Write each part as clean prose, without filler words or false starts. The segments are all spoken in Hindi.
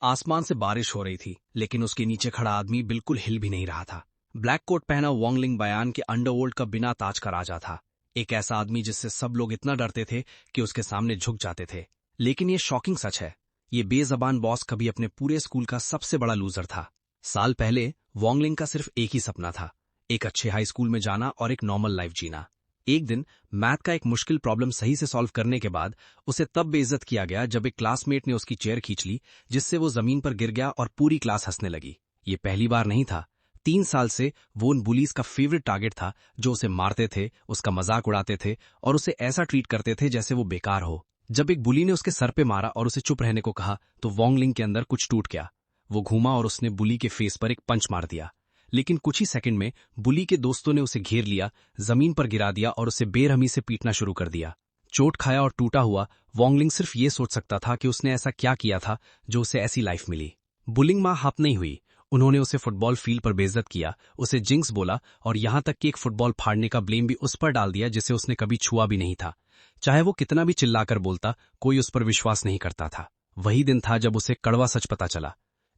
आसमान से बारिश हो रही थी, लेकिन उसके नीचे खड़ा आदमी बिल्कुल हिल भी नहीं रहा था। ब्लैक कोट पहना वोंगलिंग बयान के अंडरवर्ल्ड का बिना ताज का राजा था। एक ऐसा आदमी जिससे सब लोग इतना डरते थे कि उसके सामने झुक जाते थे। लेकिन ये शॉकिंग सच है, ये बेजबान बॉस कभी अपने पूरे स्कूल का सबसे बड़ा लूजर था। साल पहले वोंगलिंग का सिर्फ एक ही सपना था, एक अच्छे हाई स्कूल में जाना और एक नॉर्मल लाइफ जीना। एक दिन मैथ का एक मुश्किल प्रॉब्लम सही से सॉल्व करने के बाद उसे तब बेइज्जत किया गया जब एक क्लासमेट ने उसकी चेयर खींच ली, जिससे वो जमीन पर गिर गया और पूरी क्लास हंसने लगी। ये पहली बार नहीं था। 3 साल से वो उन बुलीज का फेवरेट टारगेट था, जो उसे मारते थे, उसका मजाक उड़ाते थे और उसे ऐसा ट्रीट करते थे जैसे वो बेकार हो। जब एक बुली ने उसके सर पे मारा और उसे चुप रहने को कहा तो वोंगलिंग के अंदर कुछ टूट गया। वो घूमा और उसने बुली के फेस पर एक पंच मार दिया। लेकिन कुछ ही सेकंड में बुली के दोस्तों ने उसे घेर लिया, जमीन पर गिरा दिया और उसे बेरहमी से पीटना शुरू कर दिया। चोट खाया और टूटा हुआ वोंगलिंग सिर्फ ये सोच सकता था कि उसने ऐसा क्या किया था जो उसे ऐसी लाइफ मिली। बुलिंग मां हाफ नहीं हुई। उन्होंने उसे फुटबॉल फील्ड पर बेइज्जत किया, उसे जिंक्स बोला और यहां तक कि एक फुटबॉल फाड़ने का ब्लेम भी उस पर डाल दिया जिसे उसने कभी छुआ भी नहीं था। चाहे वो कितना भी चिल्लाकर बोलता, कोई उस पर विश्वास नहीं करता था। वही दिन था जब उसे कड़वा सच पता चला।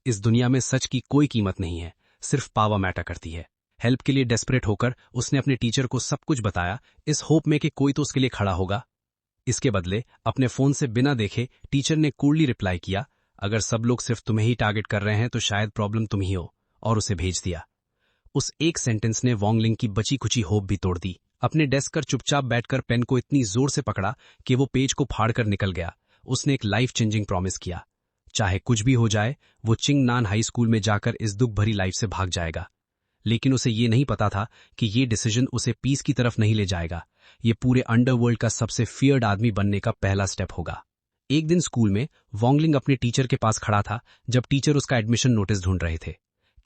इस दुनिया में सच की कोई कीमत नहीं है, सिर्फ पावर मैटर करती है। हेल्प के लिए डेस्परेट होकर उसने अपने टीचर को सब कुछ बताया, इस होप में कि कोई तो उसके लिए खड़ा होगा। इसके बदले अपने फोन से बिना देखे टीचर ने कूलली रिप्लाई किया, अगर सब लोग सिर्फ तुम्हें ही टारगेट कर रहे हैं तो शायद प्रॉब्लम तुम ही हो, और उसे भेज दिया। उस एक सेंटेंस ने वोंगलिंग की बची कुची होप भी तोड़ दी। अपने डेस्क पर चुपचाप बैठकर पेन को इतनी जोर से पकड़ा कि वो पेज को फाड़कर निकल गया। उसने एक लाइफ चेंजिंग प्रॉमिस किया, चाहे कुछ भी हो जाए वो चिंगनान हाई स्कूल में जाकर इस दुख भरी लाइफ से भाग जाएगा। लेकिन उसे ये नहीं पता था कि ये डिसीजन उसे पीस की तरफ नहीं ले जाएगा, ये पूरे अंडरवर्ल्ड का सबसे फियर्ड आदमी बनने का पहला स्टेप होगा। एक दिन स्कूल में वोंगलिंग अपने टीचर के पास खड़ा था जब टीचर उसका एडमिशन नोटिस ढूंढ रहे थे।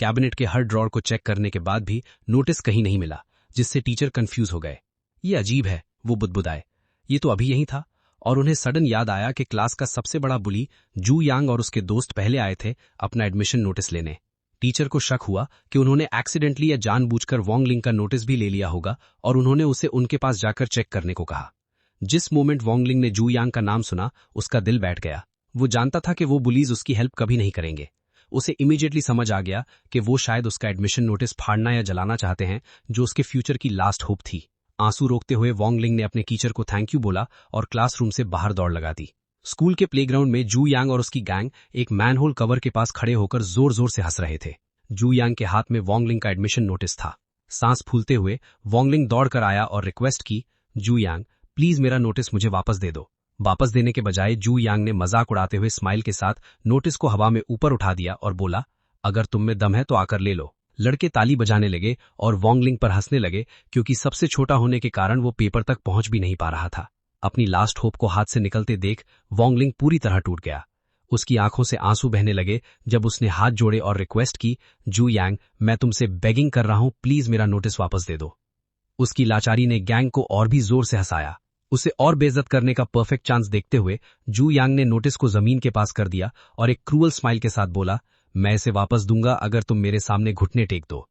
कैबिनेट के हर ड्रॉर को चेक करने के बाद भी नोटिस कहीं नहीं मिला, जिससे टीचर कंफ्यूज हो गए। ये अजीब है, वो बुदबुदाए, ये तो अभी यही था। और उन्हें सडन याद आया कि क्लास का सबसे बड़ा बुली जू यांग और उसके दोस्त पहले आए थे अपना एडमिशन नोटिस लेने। टीचर को शक हुआ कि उन्होंने एक्सीडेंटली या जानबूझकर वोंगलिंग का नोटिस भी ले लिया होगा और उन्होंने उसे उनके पास जाकर चेक करने को कहा। जिस मोमेंट वोंगलिंग ने जू यांग का नाम सुना, उसका दिल बैठ गया। वो जानता था कि वो बुलीज उसकी हेल्प कभी नहीं करेंगे। उसे इमीडिएटली समझ आ गया कि वो शायद उसका एडमिशन नोटिस फाड़ना या जलाना चाहते हैं, जो उसके फ्यूचर की लास्ट होप थी। आंसू रोकते हुए वोंगलिंग ने अपने टीचर को थैंक यू बोला और क्लासरूम से बाहर दौड़ लगा दी। स्कूल के प्लेग्राउंड में जू यांग और उसकी गैंग एक मैनहोल कवर के पास खड़े होकर जोर जोर से हंस रहे थे। जू यांग के हाथ में वोंगलिंग का एडमिशन नोटिस था। सांस फूलते हुए वोंगलिंग दौड़कर आया और रिक्वेस्ट की, जू यांग प्लीज मेरा नोटिस मुझे वापस दे दो। वापस देने के बजाय जू यांग ने मजाक उड़ाते हुए स्माइल के साथ नोटिस को हवा में ऊपर उठा दिया और बोला, अगर तुम में दम है तो आकर ले लो। लड़के ताली बजाने लगे और वोंगलिंग पर हंसने लगे, क्योंकि सबसे छोटा होने के कारण वो पेपर तक पहुंच भी नहीं पा रहा था। अपनी लास्ट होप को हाथ से निकलते देख वोंगलिंग पूरी तरह टूट गया। उसकी आंखों से आंसू बहने लगे जब उसने हाथ जोड़े और रिक्वेस्ट की, जू यांग मैं तुमसे बेगिंग कर रहा हूं, प्लीज मेरा नोटिस वापस दे दो। उसकी लाचारी ने गैंग को और भी जोर से हंसाया। उसे और बेइज्जत करने का परफेक्ट चांस देखते हुए जू यांग ने नोटिस को जमीन के पास कर दिया और एक क्रूअल स्माइल के साथ बोला, मैं इसे वापस दूंगा अगर तुम मेरे सामने घुटने टेक दो।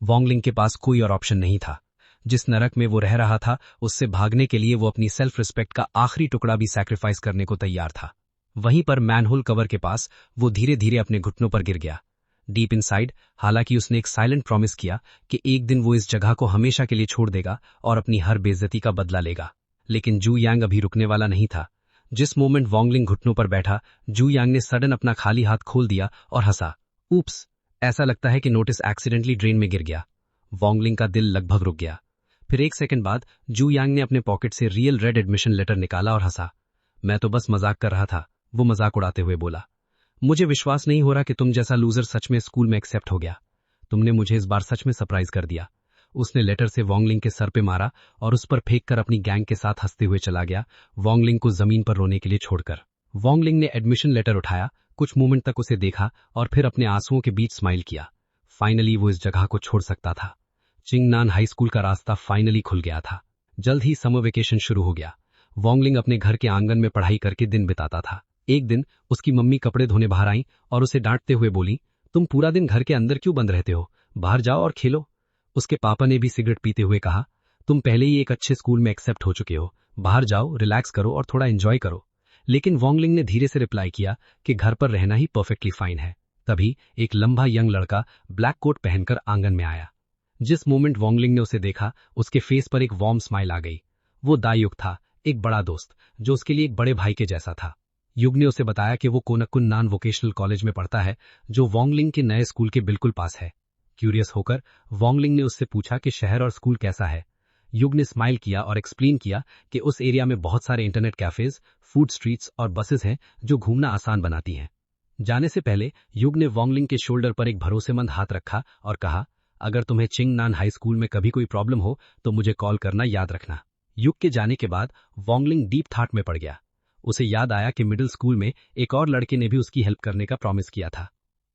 वोंगलिंग के पास कोई और ऑप्शन नहीं था। जिस नरक में वो रह रहा था, उससे भागने के लिए वो अपनी सेल्फ रिस्पेक्ट का आखिरी टुकड़ा भी सैक्रिफाइस करने को तैयार था। वहीं पर मैनहोल कवर के पास वो धीरे धीरे अपने घुटनों पर गिर गया। डीप इनसाइड हालांकि उसने एक साइलेंट प्रॉमिस किया कि एक दिन वो इस जगह को हमेशा के लिए छोड़ देगा और अपनी हर बेइज्जती का बदला लेगा। लेकिन जू यांग अभी रुकने वाला नहीं था। जिस मोमेंट वोंगलिंग घुटनों पर बैठा, जू यांग ने सडन अपना खाली हाथ खोल दिया और हंसा, ऊप्स, ऐसा लगता है कि नोटिस एक्सीडेंटली ड्रेन में गिर गया। वोंगलिंग का दिल लगभग रुक गया। फिर एक सेकंड बाद जू यांग ने अपने पॉकेट से रियल रेड एडमिशन लेटर निकाला और हंसा, मैं तो बस मजाक कर रहा था, वो मजाक उड़ाते हुए बोला। मुझे विश्वास नहीं हो रहा कि तुम जैसा लूजर सच में स्कूल में एक्सेप्ट हो गया। तुमने मुझे इस बार सच में सरप्राइज कर दिया। उसने लेटर से वोंगलिंग के सर पे मारा और उस पर फेंककर अपनी गैंग के साथ हंसते हुए चला गया, वोंगलिंग को जमीन पर रोने के लिए छोड़कर। वोंगलिंग ने एडमिशन लेटर उठाया, कुछ मोमेंट तक उसे देखा और फिर अपने आंसुओं के बीच स्माइल किया। फाइनली वो इस जगह को छोड़ सकता था। चिंगनान हाई स्कूल का रास्ता फाइनली खुल गया था। जल्द ही समर वेकेशन शुरू हो गया। वोंगलिंग अपने घर के आंगन में पढ़ाई करके दिन बिताता था। एक दिन उसकी मम्मी कपड़े धोने बाहर आई और उसे डांटते हुए बोली, तुम पूरा दिन घर के अंदर क्यों बंद रहते हो, बाहर जाओ और खेलो। उसके पापा ने भी सिगरेट पीते हुए कहा, तुम पहले ही एक अच्छे स्कूल में एक्सेप्ट हो चुके हो, बाहर जाओ, रिलैक्स करो और थोड़ा एंजॉय करो। लेकिन वॉन्गलिंग ने धीरे से रिप्लाई किया कि घर पर रहना ही परफेक्टली फाइन है। तभी एक लंबा यंग लड़का ब्लैक कोट पहनकर आंगन में आया। जिस मोमेंट वॉन्गलिंग ने उसे देखा, उसके फेस पर एक वार्म स्माइल आ गई। वो दायुग था, एक बड़ा दोस्त जो उसके लिए एक बड़े भाई के जैसा था। युग ने उसे बताया कि वो कोनक्कुन नान वोकेशनल कॉलेज में पढ़ता है, जो वॉन्गलिंग के नए स्कूल के बिल्कुल पास है। क्यूरियस होकर वॉन्गलिंग ने उससे पूछा कि शहर और स्कूल कैसा है। युग ने स्माइल किया और एक्सप्लेन किया कि उस एरिया में बहुत सारे इंटरनेट कैफेज, फूड स्ट्रीट्स और बसेस हैं जो घूमना आसान बनाती हैं। जाने से पहले युग ने वॉन्गलिंग के शोल्डर पर एक भरोसेमंद हाथ रखा और कहा, अगर तुम्हें चिंगनान हाई स्कूल में कभी कोई प्रॉब्लम हो तो मुझे कॉल करना याद रखना। युग के जाने के बाद वॉन्गलिंग डीप थॉट में पड़ गया। उसे याद आया कि मिडिल स्कूल में एक और लड़के ने भी उसकी हेल्प करने का प्रॉमिस किया था,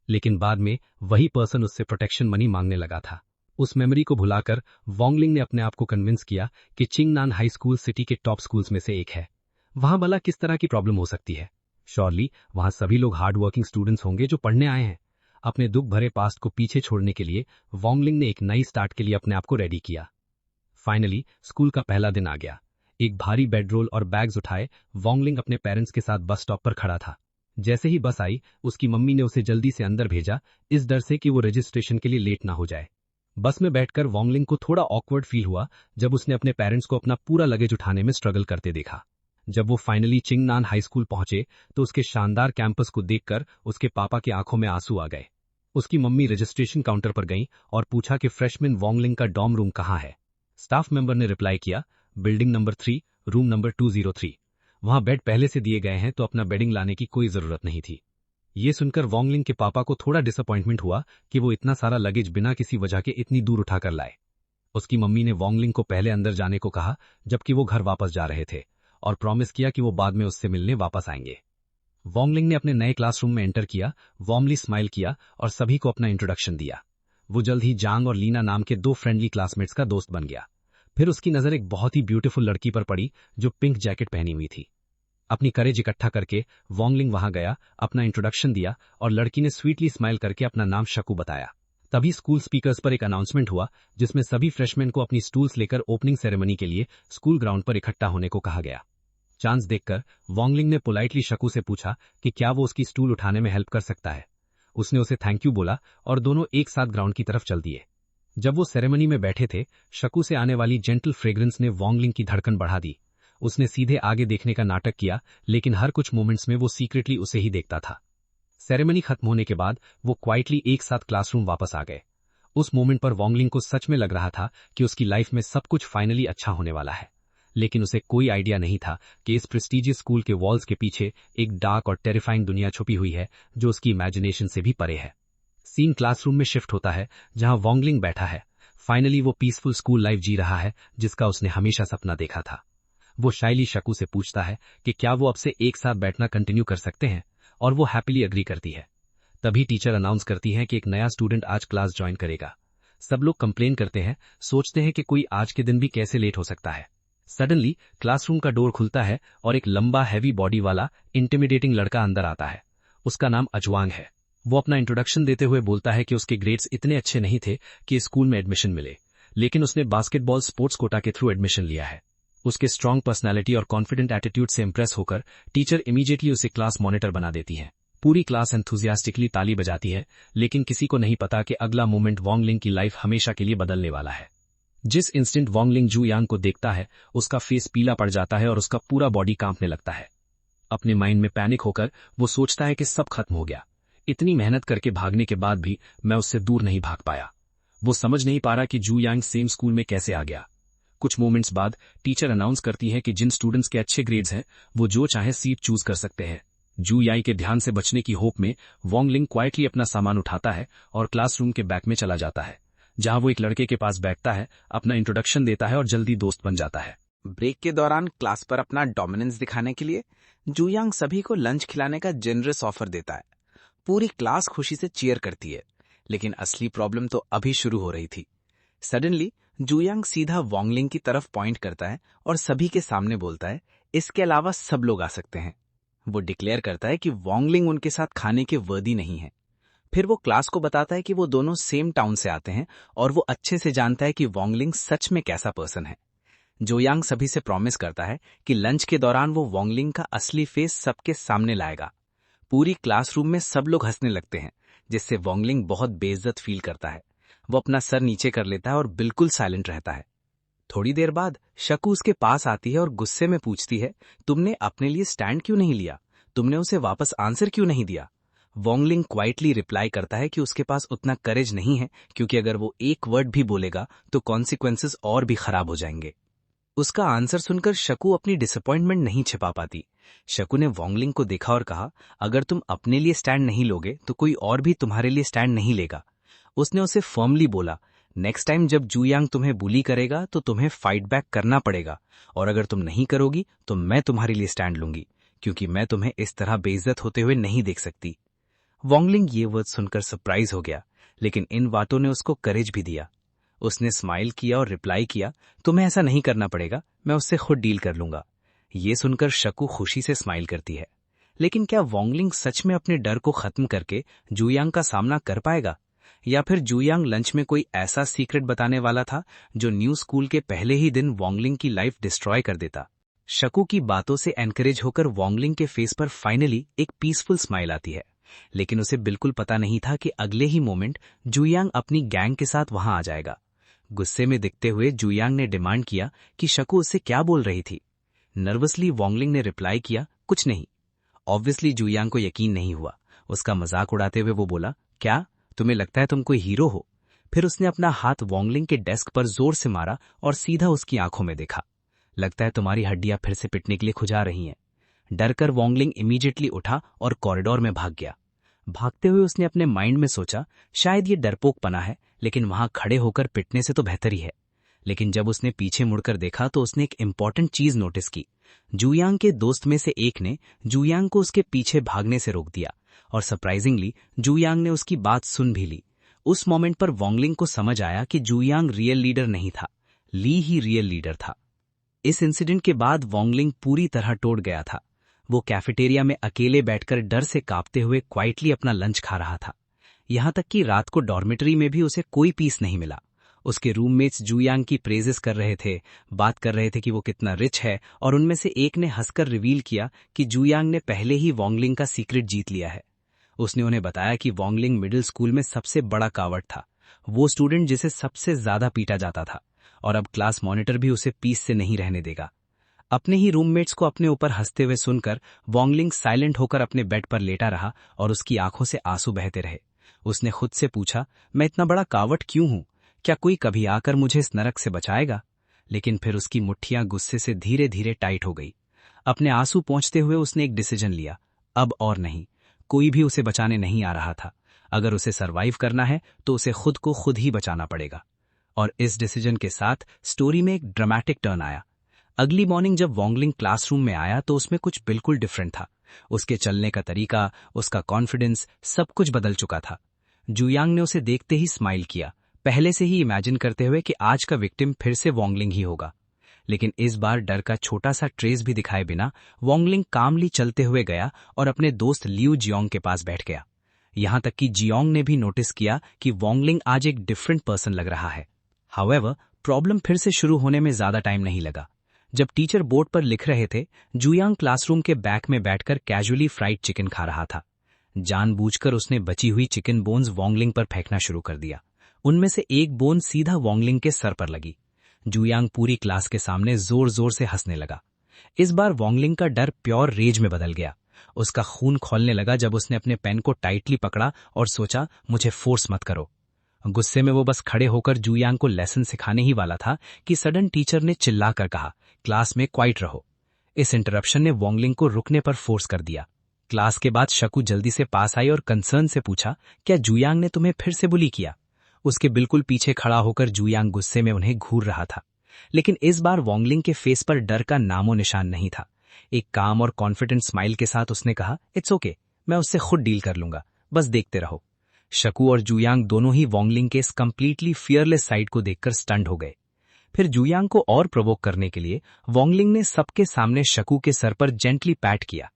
लेकिन बाद में वही पर्सन उससे प्रोटेक्शन मनी मांगने लगा था। उस मेमोरी को भुलाकर वॉन्गलिंग ने अपने आप को कन्विंस किया कि चिंगनान हाई स्कूल सिटी के टॉप स्कूल्स में से एक है। वहां भला किस तरह की प्रॉब्लम हो सकती है? श्योरली वहां सभी लोग हार्ड वर्किंग स्टूडेंट्स होंगे जो पढ़ने आए हैं। अपने दुख भरे पास्ट को पीछे छोड़ने के लिए वॉन्गलिंग ने एक नई स्टार्ट के लिए अपने आप को रेडी किया। फाइनली स्कूल का पहला दिन आ गया। एक भारी बेडरोल और बैग्स उठाए वॉन्गलिंग अपने पेरेंट्स के साथ बस स्टॉप पर खड़ा था। जैसे ही बस आई, उसकी मम्मी ने उसे जल्दी से अंदर भेजा, इस डर से कि वो रजिस्ट्रेशन के लिए लेट ना हो जाए। बस में बैठकर वॉन्गलिंग को थोड़ा ऑकवर्ड फील हुआ जब उसने अपने पेरेंट्स को अपना पूरा लगेज उठाने में स्ट्रगल करते देखा। जब वो फाइनली चिंगनान हाई स्कूल पहुंचे तो उसके शानदार कैंपस को देखकर उसके पापा की आंखों में आंसू आ गए। उसकी मम्मी रजिस्ट्रेशन काउंटर पर गई और पूछा कि फ्रेशमैन वॉन्गलिंग का डॉर्म रूम कहाँ है। स्टाफ मेंबर ने रिप्लाई किया, बिल्डिंग नंबर 3, रूम नंबर 203। वहां बेड पहले से दिए गए हैं तो अपना बेडिंग लाने की कोई जरूरत नहीं थी। ये सुनकर वॉन्गलिंग के पापा को थोड़ा डिसअपॉइंटमेंट हुआ कि वो इतना सारा लगेज बिना किसी वजह के इतनी दूर उठाकर लाए। उसकी मम्मी ने वॉन्गलिंग को पहले अंदर जाने को कहा जबकि वो घर वापस जा रहे थे, और प्रॉमिस किया कि वो बाद में उससे मिलने वापस आएंगे। वॉन्गलिंग ने अपने नए क्लासरूम में एंटर किया, वार्मली स्माइल किया और सभी को अपना इंट्रोडक्शन दिया। वो जल्द ही जांग और लीना नाम के 2 फ्रेंडली क्लासमेट्स का दोस्त बन गया। फिर उसकी नजर एक बहुत ही ब्यूटीफुल लड़की पर पड़ी जो पिंक जैकेट पहनी हुई थी। अपनी करेज इकट्ठा करके वॉन्गलिंग वहां गया, अपना इंट्रोडक्शन दिया और लड़की ने स्वीटली स्माइल करके अपना नाम शकू बताया। तभी स्कूल स्पीकर्स पर एक अनाउंसमेंट हुआ जिसमें सभी फ्रेशमैन को अपनी स्टूल्स लेकर ओपनिंग सेरेमनी के लिए स्कूल ग्राउंड पर इकट्ठा होने को कहा गया। चांस देखकर वॉन्गलिंग ने पोलाइटली शकू से पूछा कि क्या वो उसकी स्टूल उठाने में हेल्प कर सकता है। उसने उसे थैंक यू बोला और दोनों एक साथ ग्राउंड की तरफ चल दिए। जब वो सेरेमनी में बैठे थे, शकू से आने वाली जेंटल फ्रेग्रेंस ने वॉन्गलिंग की धड़कन बढ़ा दी। उसने सीधे आगे देखने का नाटक किया, लेकिन हर कुछ मोमेंट्स में वो सीक्रेटली उसे ही देखता था। सेरेमनी खत्म होने के बाद वो क्वाइटली एक साथ क्लासरूम वापस आ गए। उस मोमेंट पर वॉन्गलिंग को सच में लग रहा था कि उसकी लाइफ में सब कुछ फाइनली अच्छा होने वाला है, लेकिन उसे कोई आइडिया नहीं था कि इस प्रेस्टीजियस स्कूल के वॉल्स के पीछे एक डार्क और टेरिफाइंग दुनिया छुपी हुई है जो उसकी इमेजिनेशन से भी परे है। सीन क्लासरूम में शिफ्ट होता है जहां वॉन्गलिंग बैठा है। फाइनली वो पीसफुल स्कूल लाइफ जी रहा है जिसका उसने हमेशा सपना देखा था। वो शाइली शकू से पूछता है कि क्या वो अब से एक साथ बैठना कंटिन्यू कर सकते हैं, और वो हैप्पीली अग्री करती है। तभी टीचर अनाउंस करती है कि एक नया स्टूडेंट आज क्लास ज्वाइन करेगा। सब लोग कंप्लेन करते हैं, सोचते हैं कि कोई आज के दिन भी कैसे लेट हो सकता है। सडनली क्लासरूम का डोर खुलता है और एक लंबा हैवी बॉडी वाला इंटिमिडेटिंग लड़का अंदर आता है। उसका नाम अजवांग है। वो अपना इंट्रोडक्शन देते हुए बोलता है कि उसके ग्रेड्स इतने अच्छे नहीं थे कि स्कूल में एडमिशन मिले, लेकिन उसने बास्केटबॉल स्पोर्ट्स कोटा के थ्रू एडमिशन लिया है। उसके स्ट्रांग पर्सनैलिटी और कॉन्फिडेंट एटीट्यूड से इंप्रेस होकर टीचर इमीडिएटली उसे क्लास मॉनिटर बना देती है। पूरी क्लास एंथुजियास्टिकली ताली बजाती है, लेकिन किसी को नहीं पता कि अगला मोमेंट वॉन्गलिंग की लाइफ हमेशा के लिए बदलने वाला है। जिस इंस्टेंट वॉन्गलिंग जू यांग को देखता है, उसका फेस पीला पड़ जाता है और उसका पूरा बॉडी कांपने लगता है। अपने माइंड में पैनिक होकर वो सोचता है कि सब खत्म हो गया। इतनी मेहनत करके भागने के बाद भी मैं उससे दूर नहीं भाग पाया। वो समझ नहीं पा रहा कि जू यांग सेम स्कूल में कैसे आ गया। कुछ मोमेंट्स बाद टीचर अनाउंस करती है कि जिन स्टूडेंट्स के अच्छे ग्रेड्स हैं वो जो चाहे सीट चूज कर सकते हैं। जू यांग के ध्यान से बचने की होप में वॉन्गलिंग क्वाइटली अपना सामान उठाता है और क्लासरूम के बैक में चला जाता है, जहां वो एक लड़के के पास बैठता है, अपना इंट्रोडक्शन देता है और जल्दी दोस्त बन जाता है। ब्रेक के दौरान क्लास पर अपना डोमिनेंस दिखाने के लिए जू यांग सभी को लंच खिलाने का जेनरस ऑफर देता है। पूरी क्लास खुशी से चीयर करती है, लेकिन असली प्रॉब्लम तो अभी शुरू हो रही थी। सडनली जू यांग सीधा वॉन्गलिंग की तरफ पॉइंट करता है और सभी के सामने बोलता है, इसके अलावा सब लोग आ सकते हैं। वो डिक्लेयर करता है कि वॉन्गलिंग उनके साथ खाने के वर्दी नहीं है। फिर वो क्लास को बताता है कि वो दोनों सेम टाउन से आते हैं और वो अच्छे से जानता है कि वॉन्गलिंग सच में कैसा पर्सन है। जोयांग सभी से प्रॉमिस करता है कि लंच के दौरान वो वॉन्गलिंग का असली फेस सबके सामने लाएगा। पूरी क्लासरूम में सब लोग हंसने लगते हैं, जिससे वॉन्गलिंग बहुत बेइज्जत फील करता है। वो अपना सर नीचे कर लेता है और बिल्कुल साइलेंट रहता है। थोड़ी देर बाद शकू उसके पास आती है और गुस्से में पूछती है, तुमने अपने लिए स्टैंड क्यों नहीं लिया? तुमने उसे वापस आंसर क्यों नहीं दिया? वॉन्गलिंग क्वाइटली रिप्लाई करता है कि उसके पास उतना करेज नहीं है, क्योंकि अगर वो एक वर्ड भी बोलेगा तो कॉन्सिक्वेंसेस और भी खराब हो जाएंगे। उसका आंसर सुनकर शकू अपनी डिसअपॉइंटमेंट नहीं छिपा पाती। शकू ने वॉन्गलिंग को देखा और कहा, अगर तुम अपने लिए स्टैंड नहीं लोगे तो कोई और भी तुम्हारे लिए स्टैंड नहीं लेगा। उसने उसे फर्मली बोला, नेक्स्ट टाइम जब जूयांग तुम्हें बुली करेगा तो तुम्हें फाइट बैक करना पड़ेगा, और अगर तुम नहीं करोगी तो मैं तुम्हारे लिए स्टैंड लूंगी, क्योंकि मैं तुम्हें इस तरह बेइज्जत होते हुए नहीं देख सकती। वॉन्गलिंग ये वर्ड सुनकर सरप्राइज हो गया, लेकिन इन बातों ने उसको करेज भी दिया। उसने स्माइल किया और रिप्लाई किया, तुम्हें ऐसा नहीं करना पड़ेगा, मैं उससे खुद डील कर लूंगा। ये सुनकर शकू खुशी से स्माइल करती है। लेकिन क्या वॉन्गलिंग सच में अपने डर को खत्म करके जूयांग का सामना कर पाएगा, या फिर जूयांग लंच में कोई ऐसा सीक्रेट बताने वाला था जो न्यू स्कूल के पहले ही दिन वॉन्गलिंग की लाइफ डिस्ट्रॉय कर देता? शकू की बातों से एनकरेज होकर वॉन्गलिंग के फेस पर फाइनली एक पीसफुल स्माइल आती है, लेकिन उसे बिल्कुल पता नहीं था कि अगले ही मोमेंट जूयांग अपनी गैंग के साथ वहां आ जाएगा। गुस्से में दिखते हुए जूयांग ने डिमांड किया कि शकू उससे क्या बोल रही थी। नर्वसली वॉन्गलिंग ने रिप्लाई किया, कुछ नहीं। ऑब्वियसली जूयांग को यकीन नहीं हुआ। उसका मजाक उड़ाते हुए वो बोला, क्या तुम्हें लगता है तुम कोई हीरो हो? फिर उसने अपना हाथ वॉन्गलिंग के डेस्क पर जोर से मारा और सीधा उसकी आंखों में देखा। लगता है तुम्हारी हड्डियां फिर से पिटने के लिए खुजा रही हैं। डरकर वॉन्गलिंग इमीडिएटली उठा और कॉरिडोर में भाग गया। भागते हुए उसने अपने माइंड में सोचा, शायद ये डरपोकपना है, लेकिन वहां खड़े होकर पिटने से तो बेहतर ही है। लेकिन जब उसने पीछे मुड़कर देखा तो उसने एक इंपॉर्टेंट चीज नोटिस की। जूयांग के दोस्त में से एक ने जूयांग को उसके पीछे भागने से रोक दिया, और सरप्राइजिंगली जूयांग ने उसकी बात सुन भी ली। उस मोमेंट पर वॉन्गलिंग को समझ आया कि जूयांग रियल लीडर नहीं था, ली ही रियल लीडर था। इस इंसिडेंट के बाद वॉन्गलिंग पूरी तरह टूट गया था। वो कैफेटेरिया में अकेले बैठकर डर से कांपते हुए क्वाइटली अपना लंच खा रहा था। यहां तक कि रात को डॉर्मेटरी में भी उसे कोई पीस नहीं मिला। उसके रूममेट्स जूयांग की प्रेजेस कर रहे थे, बात कर रहे थे कि वो कितना रिच है, और उनमें से एक ने हंसकर रिवील किया कि जूयांग ने पहले ही वॉन्गलिंग का सीक्रेट जीत लिया है। उसने उन्हें बताया कि वॉन्गलिंग मिडिल स्कूल में सबसे बड़ा कावड़ था, वो स्टूडेंट जिसे सबसे ज्यादा पीटा जाता था, और अब क्लास मॉनिटर भी उसे पीस से नहीं रहने देगा। अपने ही रूममेट्स को अपने ऊपर हंसते हुए सुनकर वॉन्गलिंग साइलेंट होकर अपने बेड पर लेटा रहा और उसकी आंखों से आंसू बहते रहे। उसने खुद से पूछा, मैं इतना बड़ा कावट क्यों हूं? क्या कोई कभी आकर मुझे इस नरक से बचाएगा? लेकिन फिर उसकी मुट्ठियां गुस्से से धीरे धीरे टाइट हो गई। अपने आंसू पोंछते हुए उसने एक डिसीजन लिया, अब और नहीं, कोई भी उसे बचाने नहीं आ रहा था। अगर उसे सरवाइव करना है तो उसे खुद को खुद ही बचाना पड़ेगा। और इस डिसीजन के साथ स्टोरी में एक ड्रामेटिक टर्न आया। अगली मॉर्निंग जब वॉन्गलिंग क्लासरूम में आया तो उसमें कुछ बिल्कुल डिफरेंट था। उसके चलने का तरीका, उसका कॉन्फिडेंस, सब कुछ बदल चुका था। जूयांग ने उसे देखते ही स्माइल किया, पहले से ही इमेजिन करते हुए कि आज का विक्टिम फिर से वॉन्गलिंग ही होगा। लेकिन इस बार डर का छोटा सा ट्रेस भी दिखाए बिना वॉन्गलिंग कामली चलते हुए गया और अपने दोस्त लियू जियोंग के पास बैठ गया। यहां तक कि जियोंग ने भी नोटिस किया कि वॉन्गलिंग आज एक डिफरेंट पर्सन लग रहा है। हाउएवर, प्रॉब्लम फिर से शुरू होने में ज्यादा टाइम नहीं लगा। जब टीचर बोर्ड पर लिख रहे थे, जूयांग क्लासरूम के बैक में बैठकर कैजुअली फ्राइड चिकन खा रहा था। जानबूझकर उसने बची हुई चिकन बोन्स वॉन्गलिंग पर फेंकना शुरू कर दिया। उनमें से एक बोन सीधा वॉन्गलिंग के सर पर लगी। जूयांग पूरी क्लास के सामने जोर जोर से हंसने लगा। इस बार वॉन्गलिंग का डर प्योर रेज में बदल गया। उसका खून खौलने लगा जब उसने अपने पेन को टाइटली पकड़ा और सोचा, मुझे फोर्स मत करो। गुस्से में वो बस खड़े होकर जूयांग को लेसन सिखाने ही वाला था कि सडन टीचर ने चिल्लाकर कहा, क्लास में क्वाइट रहो। इस इंटरप्शन ने वॉन्गलिंग को रुकने पर फोर्स कर दिया। क्लास के बाद शकू जल्दी से पास आई और कंसर्न से पूछा, क्या जूयांग ने तुम्हें फिर से बुली किया? उसके बिल्कुल पीछे खड़ा होकर जूयांग गुस्से में उन्हें घूर रहा था। लेकिन इस बार वॉन्गलिंग के फेस पर डर का नामो निशान नहीं था। एक काम और कॉन्फिडेंट स्माइल के साथ उसने कहा, इट्स ओके, मैं उससे खुद डील कर लूंगा, बस देखते रहो। शकू और जूयांग दोनों ही वॉन्गलिंग के इस कंप्लीटली फियरलेस साइड को देखकर स्टंड हो गए। फिर जूयांग को और प्रोवोक करने के लिए वॉन्गलिंग ने सबके सामने शकू के सर पर जेंटली पैट किया।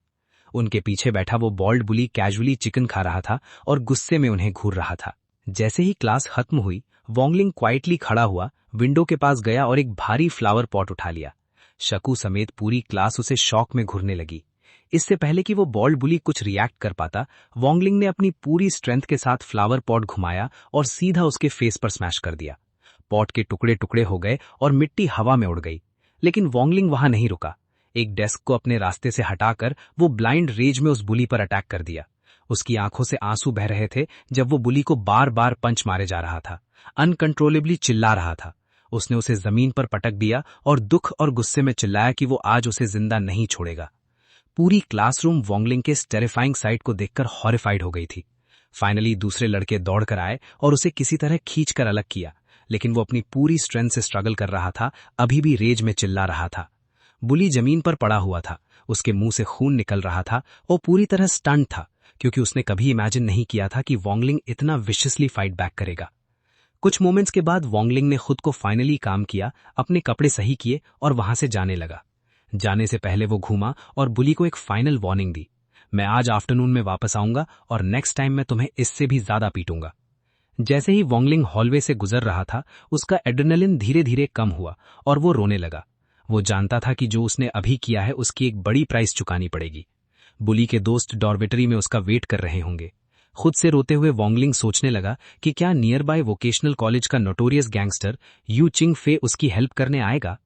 उनके पीछे बैठा वो बॉल्ड बुली कैजुअली चिकन खा रहा था और गुस्से में उन्हें घूर रहा था। जैसे ही क्लास खत्म हुई, वोंगलिंग क्वाइटली खड़ा हुआ, विंडो के पास गया और एक भारी फ्लावर पॉट उठा लिया। शकू समेत पूरी क्लास उसे शॉक में घूरने लगी। इससे पहले कि वो बॉल्ड बुली कुछ रिएक्ट कर पाता, वोंगलिंग ने अपनी पूरी स्ट्रेंथ के साथ फ्लावर पॉट घुमाया और सीधा उसके फेस पर स्मैश कर दिया। पॉट के टुकड़े टुकड़े हो गए और मिट्टी हवा में उड़ गई। लेकिन वोंगलिंग वहां नहीं रुका। एक डेस्क को अपने रास्ते से हटाकर वो ब्लाइंड रेज में उस बुली पर अटैक कर दिया। उसकी आंखों से आंसू बह रहे थे जब वो बुली को बार बार पंच मारे जा रहा था, अनकंट्रोलेबली चिल्ला रहा था। उसने उसे जमीन पर पटक दिया और दुख और गुस्से में चिल्लाया कि वो आज उसे जिंदा नहीं छोड़ेगा। पूरी क्लासरूम वोंगलिंग के इस टेरिफाइंग साइट को देखकर हॉरिफाइड हो गई थी। फाइनली दूसरे लड़के दौड़कर आए और उसे किसी तरह खींचकर अलग किया, लेकिन वो अपनी पूरी स्ट्रेंथ से स्ट्रगल कर रहा था, अभी भी रेज में चिल्ला रहा था। बुली जमीन पर पड़ा हुआ था, उसके मुंह से खून निकल रहा था और पूरी तरह स्टंट था, क्योंकि उसने कभी इमेजिन नहीं किया था कि वोंगलिंग इतना विशियसली फाइट बैक करेगा। कुछ मोमेंट्स के बाद वोंगलिंग ने खुद को फाइनली काम किया, अपने कपड़े सही किए और वहां से जाने लगा। जाने से पहले वो घूमा और बुली को एक फाइनल वार्निंग दी, मैं आज आफ्टरनून में वापस आऊंगा और नेक्स्ट टाइम मैं तुम्हें इससे भी ज्यादा पीटूंगा। जैसे ही वोंगलिंग हॉलवे से गुजर रहा था, उसका एड्रेनलिन धीरे धीरे कम हुआ और वो रोने लगा। वो जानता था कि जो उसने अभी किया है उसकी एक बड़ी प्राइस चुकानी पड़ेगी। बुली के दोस्त डॉर्मेटरी में उसका वेट कर रहे होंगे। खुद से रोते हुए वोंगलिंग सोचने लगा कि क्या नियर बाय वोकेशनल कॉलेज का नोटोरियस गैंगस्टर यू चिंग फे उसकी हेल्प करने आएगा।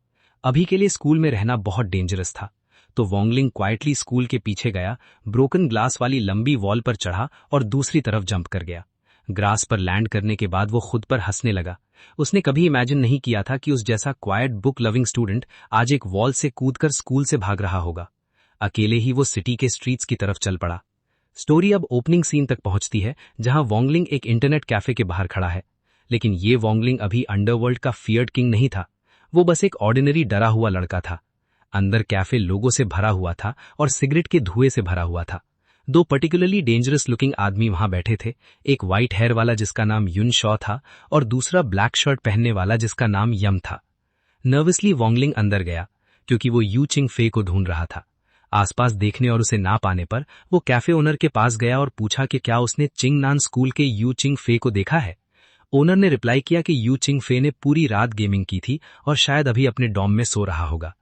अभी के लिए स्कूल में रहना बहुत डेंजरस था। तो वोंगलिंग क्वाइटली स्कूल के पीछे गया, ब्रोकन ग्लास वाली लंबी वॉल पर चढ़ा और दूसरी तरफ जंप कर गया। ग्रास पर लैंड करने के बाद वो खुद पर हंसने लगा। उसने कभी इमेजिन नहीं किया था कि उस जैसा क्वाइट बुक लविंग स्टूडेंट आज एक वॉल से कूदकर स्कूल से भाग रहा होगा। अकेले ही वो सिटी के स्ट्रीट्स की तरफ चल पड़ा। स्टोरी अब ओपनिंग सीन तक पहुंचती है, जहां वोंगलिंग एक इंटरनेट कैफे के बाहर खड़ा है। लेकिन ये वोंगलिंग अभी अंडरवर्ल्ड का फियर्ड किंग नहीं था। वो बस एक ऑर्डिनरी डरा हुआ लड़का था। अंदर कैफे लोगों से भरा हुआ था और सिगरेट के धुएं से भरा हुआ था। दो पर्टिकुलरली डेंजरस लुकिंग आदमी वहां बैठे थे, एक व्हाइट हेयर वाला जिसका नाम युन शॉ था और दूसरा ब्लैक शर्ट पहनने वाला जिसका नाम यम था। नर्वसली वोंगलिंग अंदर गया, क्योंकि वो यू चिंग फे को ढूंढ रहा था। आसपास देखने और उसे ना पाने पर वो कैफे ओनर के पास गया और पूछा कि क्या उसने चिंगनान स्कूल के यू चिंग फे को देखा है। ओनर ने रिप्लाई किया कि यू चिंग फे ने पूरी रात गेमिंग की थी और शायद अभी अपने डॉम में सो रहा होगा।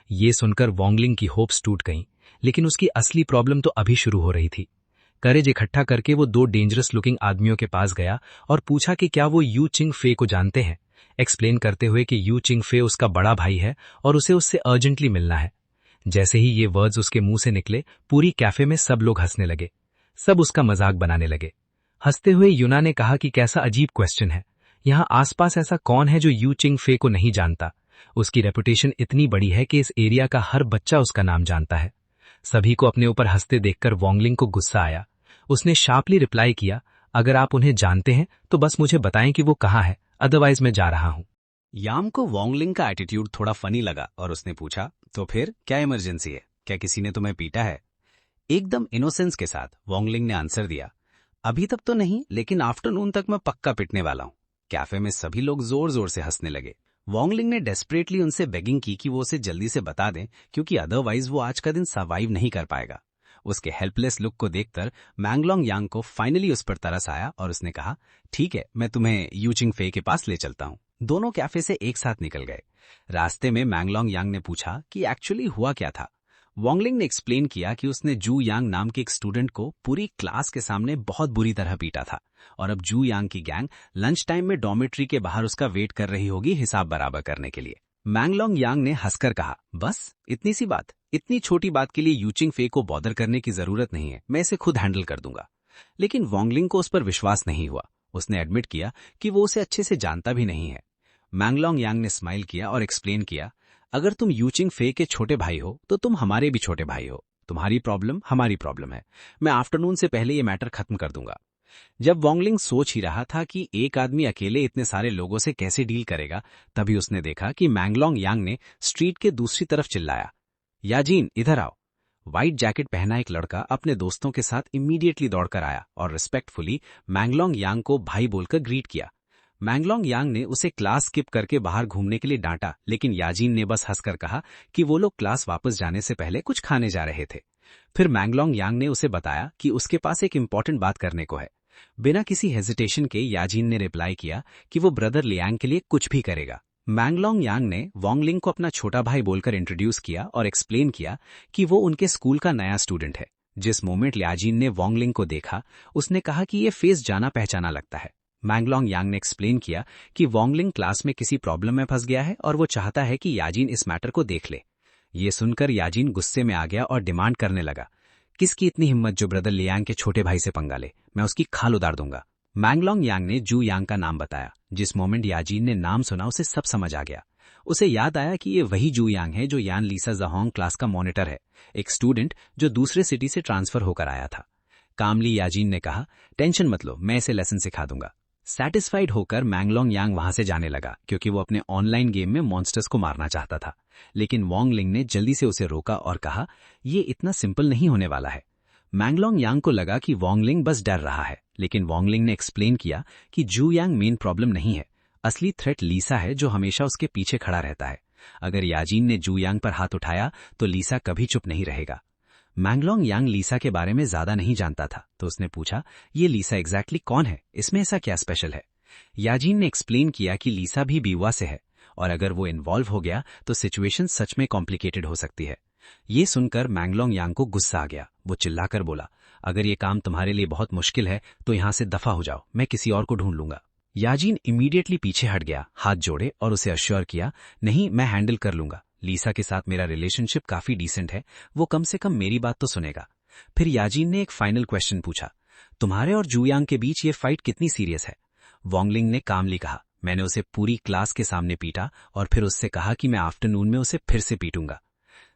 ये सुनकर वोंगलिंग की होप्स टूट गईं, लेकिन उसकी असली प्रॉब्लम तो अभी शुरू हो रही थी। करेज इकट्ठा करके वो दो डेंजरस लुकिंग आदमियों के पास गया और पूछा कि क्या वो यू चिंग फे को जानते हैं, एक्सप्लेन करते हुए कि यू चिंग फे उसका बड़ा भाई है और उसे उससे अर्जेंटली मिलना है। जैसे ही ये वर्ड्स उसके मुंह से निकले, पूरी कैफे में सब लोग हंसने लगे। सब उसका मजाक बनाने लगे। हंसते हुए यूना ने कहा कि कैसा अजीब क्वेश्चन है, यहाँ आसपास ऐसा कौन है जो यू चिंग फे को नहीं जानता। उसकी रेपुटेशन इतनी बड़ी है कि इस एरिया का हर बच्चा उसका नाम जानता है। सभी को अपने ऊपर हंसते देखकर वोंगलिंग को गुस्सा आया। उसने शार्पली रिप्लाई किया, अगर आप उन्हें जानते हैं तो बस मुझे बताएं कि वो कहाँ है, अदरवाइज मैं जा रहा हूं। याम को वोंगलिंग का एटीट्यूड थोड़ा फनी लगा और उसने पूछा, तो फिर क्या इमरजेंसी है, क्या किसी ने तुम्हें पीटा है? एकदम इनोसेंस के साथ वोंगलिंग ने आंसर दिया, अभी तक तो नहीं, लेकिन आफ्टरनून तक मैं पक्का पिटने वाला हूं। कैफे में सभी लोग जोर जोर से हंसने लगे। वोंगलिंग ने डेस्परेटली उनसे बेगिंग की कि वो उसे जल्दी से बता दें, क्योंकि अदरवाइज वो आज का दिन सर्वाइव नहीं कर पाएगा। उसके हेल्पलेस लुक को देखकर मैंगलोंग यांग को फाइनली उस पर तरस आया और उसने कहा, ठीक है, मैं तुम्हें यू चिंग फे के पास ले चलता हूं। दोनों कैफे से एक साथ निकल गए। रास्ते में मैंगलोंग यांग ने पूछा कि एक्चुअली हुआ क्या था। वोंगलिंग ने एक्सप्लेन किया कि उसने जू यांग नाम के एक स्टूडेंट को पूरी क्लास के सामने बहुत बुरी तरह पीटा था और अब जू यांग की गैंग लंच टाइम में डॉर्मेट्री के बाहर उसका वेट कर रही होगी हिसाब बराबर करने के लिए। मैंगलोंग यांग ने हंसकर कहा, बस इतनी सी बात, इतनी छोटी बात के लिए यू चिंग फे को बॉदर करने की जरूरत नहीं है, मैं इसे खुद हैंडल कर दूंगा। लेकिन वोंगलिंग को उस पर विश्वास नहीं हुआ। उसने एडमिट किया कि वो उसे अच्छे से जानता भी नहीं है। मैंगलोंग यांग ने स्माइल किया और एक्सप्लेन किया, अगर तुम यू चिंग फे के छोटे भाई हो तो तुम हमारे भी छोटे भाई हो। तुम्हारी प्रॉब्लम हमारी प्रॉब्लम है। मैं आफ्टरनून से पहले ये मैटर खत्म कर दूंगा। जब वोंगलिंग सोच ही रहा था कि एक आदमी अकेले इतने सारे लोगों से कैसे डील करेगा, तभी उसने देखा कि मैंगलोंग यांग ने स्ट्रीट के दूसरी तरफ चिल्लाया, याजीन इधर आओ। व्हाइट जैकेट पहना एक लड़का अपने दोस्तों के साथ इमीडिएटली दौड़कर आया और रिस्पेक्टफुली मैंगलोंग यांग को भाई बोलकर ग्रीट किया। मैंगलोंग यांग ने उसे क्लास स्किप करके बाहर घूमने के लिए डांटा, लेकिन याजीन ने बस हंसकर कहा कि वो लोग क्लास वापस जाने से पहले कुछ खाने जा रहे थे। फिर मैंगलोंग यांग ने उसे बताया कि उसके पास एक इम्पोर्टेंट बात करने को है। बिना किसी हेजिटेशन के याजीन ने रिप्लाई किया कि वो ब्रदर लियांग के लिए कुछ भी करेगा। मैंगलोंग यांग ने वोंगलिंग को अपना छोटा भाई बोलकर इंट्रोड्यूस किया और एक्सप्लेन किया कि वो उनके स्कूल का नया स्टूडेंट है। जिस मोमेंट याजीन ने वोंगलिंग को देखा, उसने कहा कि ये फेस जाना पहचाना लगता है। मैंगलोंग यांग ने एक्सप्लेन किया कि वोंगलिंग क्लास में किसी प्रॉब्लम में फंस गया है और वो चाहता है कि याजीन इस मैटर को देख ले। ये सुनकर याजीन गुस्से में आ गया और डिमांड करने लगा, किसकी इतनी हिम्मत जो ब्रदर लियांग के छोटे भाई से पंगा ले, मैं उसकी खाल उतार दूंगा। मैंगलोंग यांग ने जू यांग का नाम बताया। जिस मोमेंट याजीन ने नाम सुना, उसे सब समझ आ गया। उसे याद आया कि ये वही जू यांग है जो यान लीसा जहोंग क्लास का मॉनिटर है, एक स्टूडेंट जो दूसरे सिटी से ट्रांसफर होकर आया था। कामली याजीन ने कहा, टेंशन मत लो, मैं इसे लेसन सिखा दूंगा। सेटिस्फाइड होकर मैंगलोंग यांग वहां से जाने लगा, क्योंकि वो अपने ऑनलाइन गेम में मॉन्स्टर्स को मारना चाहता था। लेकिन वोंगलिंग ने जल्दी से उसे रोका और कहा, ये इतना सिंपल नहीं होने वाला है। मैंगलोंग यांग को लगा कि वोंगलिंग बस डर रहा है, लेकिन वोंगलिंग ने एक्सप्लेन किया कि जू यांग मेन प्रॉब्लम नहीं है, असली थ्रेट लीसा है जो हमेशा उसके पीछे खड़ा रहता है। अगर याजीन ने जू यांग पर हाथ उठाया तो लीसा कभी चुप नहीं रहेगा। मैंगलोंग यांग लीसा के बारे में ज्यादा नहीं जानता था, तो उसने पूछा, ये लीसा एग्जैक्टली कौन है, इसमें ऐसा क्या स्पेशल है। याजीन ने एक्सप्लेन किया कि लीसा भी बीवा से है और अगर वो इन्वॉल्व हो गया तो सिचुएशन सच में कॉम्प्लिकेटेड हो सकती है। ये सुनकर मैंगलोंग यांग को गुस्सा आ गया। वो चिल्लाकर बोला, अगर ये काम तुम्हारे लिए बहुत मुश्किल है तो यहां से दफा हो जाओ, मैं किसी और को ढूंढ लूंगा। याजीन इमीडिएटली पीछे हट गया, हाथ जोड़े और उसे अश्योर किया, नहीं, मैं हैंडल कर लूंगा। लीसा के साथ मेरा रिलेशनशिप काफी डिसेंट है, वो कम से कम मेरी बात तो सुनेगा। फिर याजीन ने एक फाइनल क्वेश्चन पूछा, तुम्हारे और जू यांग के बीच ये फाइट कितनी सीरियस है। वोंगलिंग ने कामली कहा, मैंने उसे पूरी क्लास के सामने पीटा और फिर उससे कहा कि मैं आफ्टरनून में उसे फिर से पीटूंगा।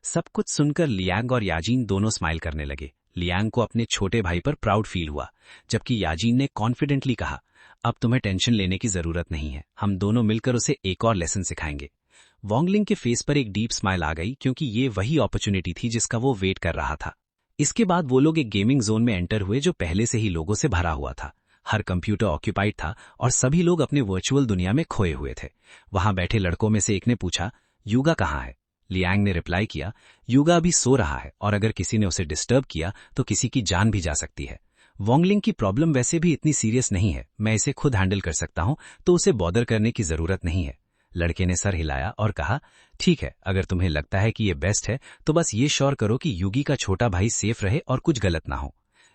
सब कुछ सुनकर लियांग और याजीन दोनों स्माइल करने लगे। लियांग को अपने छोटे भाई पर प्राउड फील हुआ, जबकि याजीन ने कॉन्फिडेंटली कहा, अब तुम्हें टेंशन लेने की जरूरत नहीं है, हम दोनों मिलकर उसे एक और लेसन सिखाएंगे। वोंगलिंग के फेस पर एक डीप स्माइल आ गई, क्योंकि ये वही अपॉर्चुनिटी थी जिसका वो वेट कर रहा था। इसके बाद वो लोग एक गेमिंग जोन में एंटर हुए जो पहले से ही लोगों से भरा हुआ था। हर कंप्यूटर ऑक्यूपाइड था और सभी लोग अपने वर्चुअल दुनिया में खोए हुए थे। वहां बैठे लड़कों में से एक ने पूछा, यूगा कहाँ है। लियांग ने रिप्लाई किया, यूगा अभी सो रहा है और अगर किसी ने उसे डिस्टर्ब किया तो किसी की जान भी जा सकती है। वोंगलिंग की प्रॉब्लम वैसे भी इतनी सीरियस नहीं है, मैं इसे खुद हैंडल कर सकता हूं, तो उसे बॉदर करने की जरूरत नहीं है। लड़के ने सर हिलाया और कहा, ठीक है, अगर तुम्हें लगता है कि ये बेस्ट है तो बस ये श्योर करो कि यूगी का छोटा भाई सेफ रहे और कुछ गलत ना हो।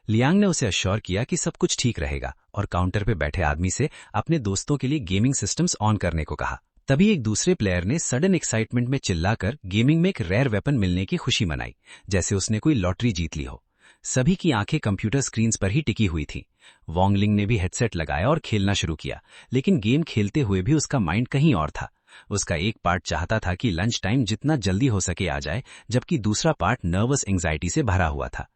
लियांग ने उसे अश्योर किया कि सब कुछ ठीक रहेगा और काउंटर पे बैठे आदमी से अपने दोस्तों के लिए गेमिंग सिस्टम्स ऑन करने को कहा। तभी एक दूसरे प्लेयर ने सडन एक्साइटमेंट में चिल्लाकर गेमिंग में एक रेयर वेपन मिलने की खुशी मनाई, जैसे उसने कोई लॉटरी जीत ली हो। सभी की आंखें कंप्यूटर स्क्रीन्स पर ही टिकी हुई थी। वोंगलिंग ने भी हेडसेट लगाया और खेलना शुरू किया, लेकिन गेम खेलते हुए भी उसका माइंड कहीं और था। उसका एक पार्ट चाहता था कि लंच टाइम जितना जल्दी हो सके आ जाए, जबकि दूसरा पार्ट नर्वस एंजाइटी से भरा हुआ था।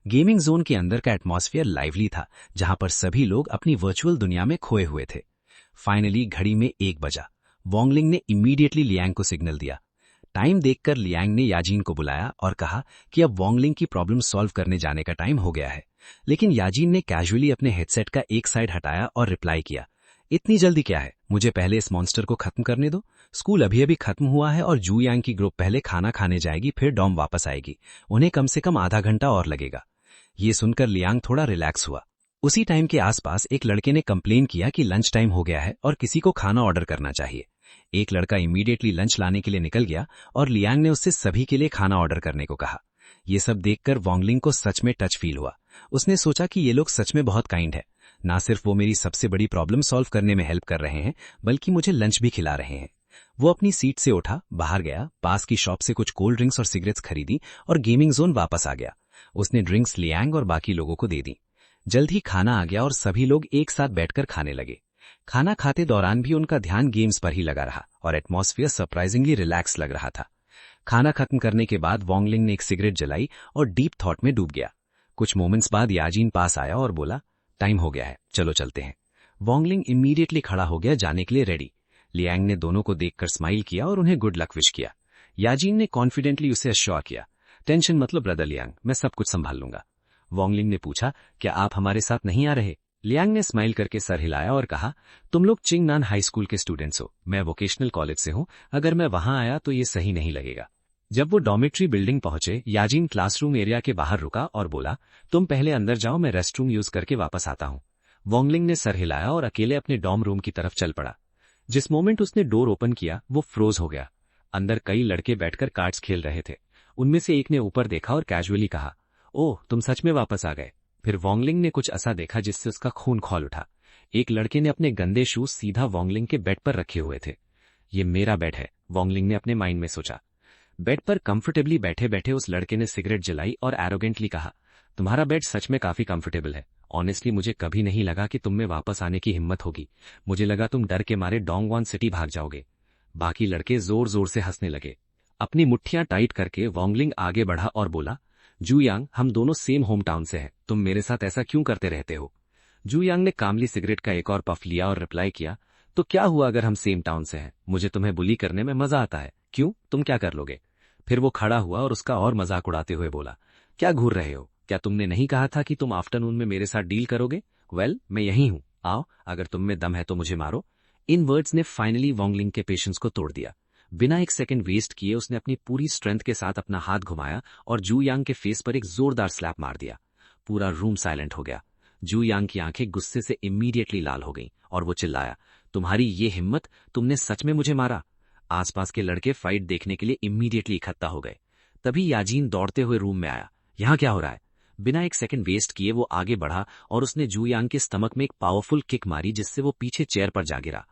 गेमिंग जोन के अंदर का एटमॉस्फेयर लाइवली था, जहां पर सभी लोग अपनी वर्चुअल दुनिया में खोए हुए थे। फाइनली घड़ी में 1 बजा। वोंगलिंग ने इमीडिएटली लियांग को सिग्नल दिया। टाइम देखकर लियांग ने याजीन को बुलाया और कहा कि अब वोंगलिंग की प्रॉब्लम सॉल्व करने जाने का टाइम हो गया है। लेकिन याजीन ने कैजुअली अपने हेडसेट का एक साइड हटाया और रिप्लाई किया, इतनी जल्दी क्या है, मुझे पहले इस मॉन्स्टर को खत्म करने दो। स्कूल अभी अभी खत्म हुआ है और जू यांग की ग्रुप पहले खाना खाने जाएगी, फिर डॉम वापस आएगी, उन्हें कम से कम आधा घंटा और लगेगा। ये सुनकर लियांग थोड़ा रिलैक्स हुआ। उसी टाइम के आसपास एक लड़के ने कंप्लेन किया कि लंच टाइम हो गया है और किसी को खाना ऑर्डर करना चाहिए। एक लड़का इमीडिएटली लंच लाने के लिए निकल गया और लियांग ने उससे सभी के लिए खाना ऑर्डर करने को कहा। ये सब देखकर वोंगलिंग को सच में टच फील हुआ। उसने सोचा कि ये लोग सच में बहुत काइंड है, ना सिर्फ वो मेरी सबसे बड़ी प्रॉब्लम सॉल्व करने में हेल्प कर रहे हैं, बल्कि मुझे लंच भी खिला रहे हैं। वो अपनी सीट से उठा, बाहर गया, पास की शॉप से कुछ कोल्ड ड्रिंक्स और सिगरेट्स खरीदी और गेमिंग जोन वापस आ गया। उसने ड्रिंक्स लियांग और बाकी लोगों को दे दी। जल्द ही खाना आ गया और सभी लोग एक साथ बैठकर खाने लगे। खाना खाते दौरान भी उनका ध्यान गेम्स पर ही लगा रहा और एटमॉस्फेयर सरप्राइजिंगली रिलैक्स लग रहा था। खाना खत्म करने के बाद वोंगलिंग ने एक सिगरेट जलाई और डीप थॉट में डूब गया। कुछ मोमेंट्स बाद याजीन पास आया और बोला, टाइम हो गया है, चलो चलते हैं। वोंगलिंग इमीडिएटली खड़ा हो गया, जाने के लिए रेडी। लियांग ने दोनों को देखकर स्माइल किया और उन्हें गुड लक विश किया। याजीन ने कॉन्फिडेंटली उसे अश्योर किया, टेंशन मत लो ब्रदर लियांग, मैं सब कुछ संभाल लूंगा। वोंगलिंग ने पूछा, क्या आप हमारे साथ नहीं आ रहे। लियांग ने स्माइल करके सर हिलाया और कहा, तुम लोग चिंगनान हाई स्कूल के स्टूडेंट्स हो, मैं वोकेशनल कॉलेज से हूं, अगर मैं वहां आया तो ये सही नहीं लगेगा। जब वो डॉर्मेट्री बिल्डिंग पहुंचे, याजीन क्लासरूम एरिया के बाहर रुका और बोला, तुम पहले अंदर जाओ, मैं रेस्टरूम यूज करके वापस आता हूं। वोंगलिंग ने सर हिलाया और अकेले अपने डॉर्म रूम की तरफ चल पड़ा। जिस मोमेंट उसने डोर ओपन किया वो फ्रोज हो गया। अंदर कई लड़के बैठकर कार्ड्स खेल रहे थे। उनमें से एक ने ऊपर देखा और कैजुअली कहा, ओह तुम सच में वापस आ गए। फिर वोंगलिंग ने कुछ ऐसा देखा जिससे उसका खून खौल उठा। एक लड़के ने अपने गंदे शूज सीधा वोंगलिंग के बेड पर रखे हुए थे। ये मेरा बेड है, वोंगलिंग ने अपने माइंड में सोचा। बेड पर कंफर्टेबली बैठे बैठे उस लड़के ने सिगरेट जलाई और एरोगेंटली कहा, तुम्हारा बेड सच में काफी कंफर्टेबल है। ऑनेस्टली मुझे कभी नहीं लगा कि तुम में वापस आने की हिम्मत होगी। मुझे लगा तुम डर के मारे डोंगवॉन सिटी भाग जाओगे। बाकी लड़के जोर जोर से हंसने लगे। अपनी मुट्ठियां टाइट करके वोंगलिंग आगे बढ़ा और बोला, जूयांग हम दोनों सेम होम टाउन से हैं, तुम मेरे साथ ऐसा क्यों करते रहते हो। जूयांग ने कामली सिगरेट का एक और पफ लिया और रिप्लाई किया, तो क्या हुआ अगर हम सेम टाउन से हैं, मुझे तुम्हें बुली करने में मजा आता है, क्यों तुम क्या कर लोगे। फिर वो खड़ा हुआ और उसका और मजाक उड़ाते हुए बोला, क्या घूर रहे हो, क्या तुमने नहीं कहा था कि तुम आफ्टरनून में मेरे साथ डील करोगे। वेल मैं यही हूं, आओ अगर तुम में दम है तो मुझे मारो। इन वर्ड्स ने फाइनली वोंगलिंग के पेशेंस को तोड़ दिया। बिना एक सेकंड वेस्ट किए उसने अपनी पूरी स्ट्रेंथ के साथ अपना हाथ घुमाया और जूयांग के फेस पर एक जोरदार स्लैप मार दिया। पूरा रूम साइलेंट हो गया। जूयांग की आंखें गुस्से से इमीडिएटली लाल हो गईं और वो चिल्लाया, तुम्हारी ये हिम्मत, तुमने सच में मुझे मारा। आसपास के लड़के फाइट देखने के लिए इमीडिएटली इकट्ठा हो गए। तभी याजीन दौड़ते हुए रूम में आया। यहां क्या हो रहा है। बिना एक सेकंड वेस्ट किए वो आगे बढ़ा और उसने जूयांग के स्टमक में एक पावरफुल किक मारी जिससे वो पीछे चेयर पर जा गिरा।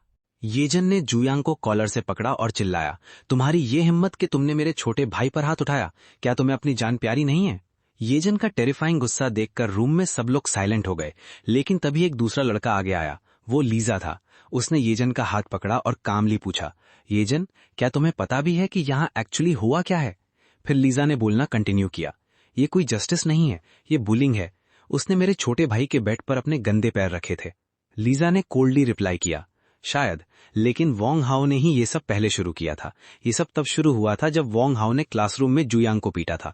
येजन ने जूयांग को कॉलर से पकड़ा और चिल्लाया, तुम्हारी ये हिम्मत कि तुमने मेरे छोटे भाई पर हाथ उठाया, क्या तुम्हें अपनी जान प्यारी नहीं है। येजन का टेरिफाइंग गुस्सा देखकर रूम में सब लोग साइलेंट हो गए। लेकिन तभी एक दूसरा लड़का आगे आया। वो लीजा था। उसने येजन का हाथ पकड़ा और कामली पूछा, येजन क्या तुम्हें पता भी है कि यहाँ एक्चुअली हुआ क्या है। फिर लीजा ने बोलना कंटिन्यू किया, ये कोई जस्टिस नहीं है, ये बुलिंग है। उसने मेरे छोटे भाई के बेड पर अपने गंदे पैर रखे थे। लीजा ने कोल्डली रिप्लाई किया, शायद, लेकिन वोंग हाओ ने ही ये सब पहले शुरू किया था। ये सब तब शुरू हुआ था जब वोंग हाओ ने क्लासरूम में जूयांग को पीटा था।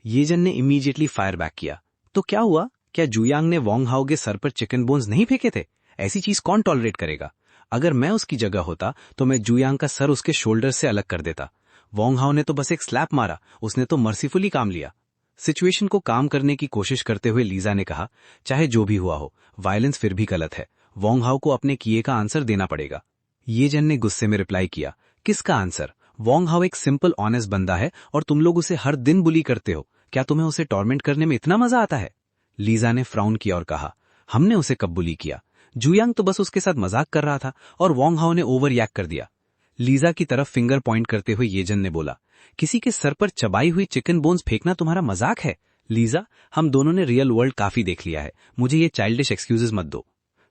येजन ने इमीडिएटली फायर बैक किया, तो क्या हुआ, क्या जूयांग ने वोंग हाओ के सर पर चिकन बोन्स नहीं फेंके थे। ऐसी चीज कौन टॉलरेट करेगा। अगर मैं उसकी जगह होता तो मैं जूयांग का सर उसके शोल्डर से अलग कर देता। वोंग हाओ ने तो बस एक स्लैप मारा, उसने तो मर्सीफुली काम लिया। सिचुएशन को काम करने की कोशिश करते हुए लीजा ने कहा, चाहे जो भी हुआ हो, वायलेंस फिर भी गलत है। वोंग हाओ को अपने किए का आंसर देना पड़ेगा। येजन ने गुस्से में रिप्लाई किया, किसका आंसर। वोंग हाओ एक सिंपल ऑनेस्ट बंदा है और तुम लोग उसे हर दिन बुली करते हो। क्या तुम्हें उसे टॉर्मेंट करने में इतना मजा आता है। लीजा ने फ्राउन किया और कहा, हमने उसे कब बुली किया। जूयांग तो बस उसके साथ मजाक कर रहा था और वोंग हाओ ने ओवर रिएक्ट कर दिया। लीजा की तरफ फिंगर पॉइंट करते हुए येजन ने बोला, किसी के सर पर चबाई हुई चिकन बोन्स फेंकना तुम्हारा मजाक है। लीजा हम दोनों ने रियल वर्ल्ड काफी देख लिया है, मुझे ये चाइल्डिश एक्सक्यूजेस मत दो।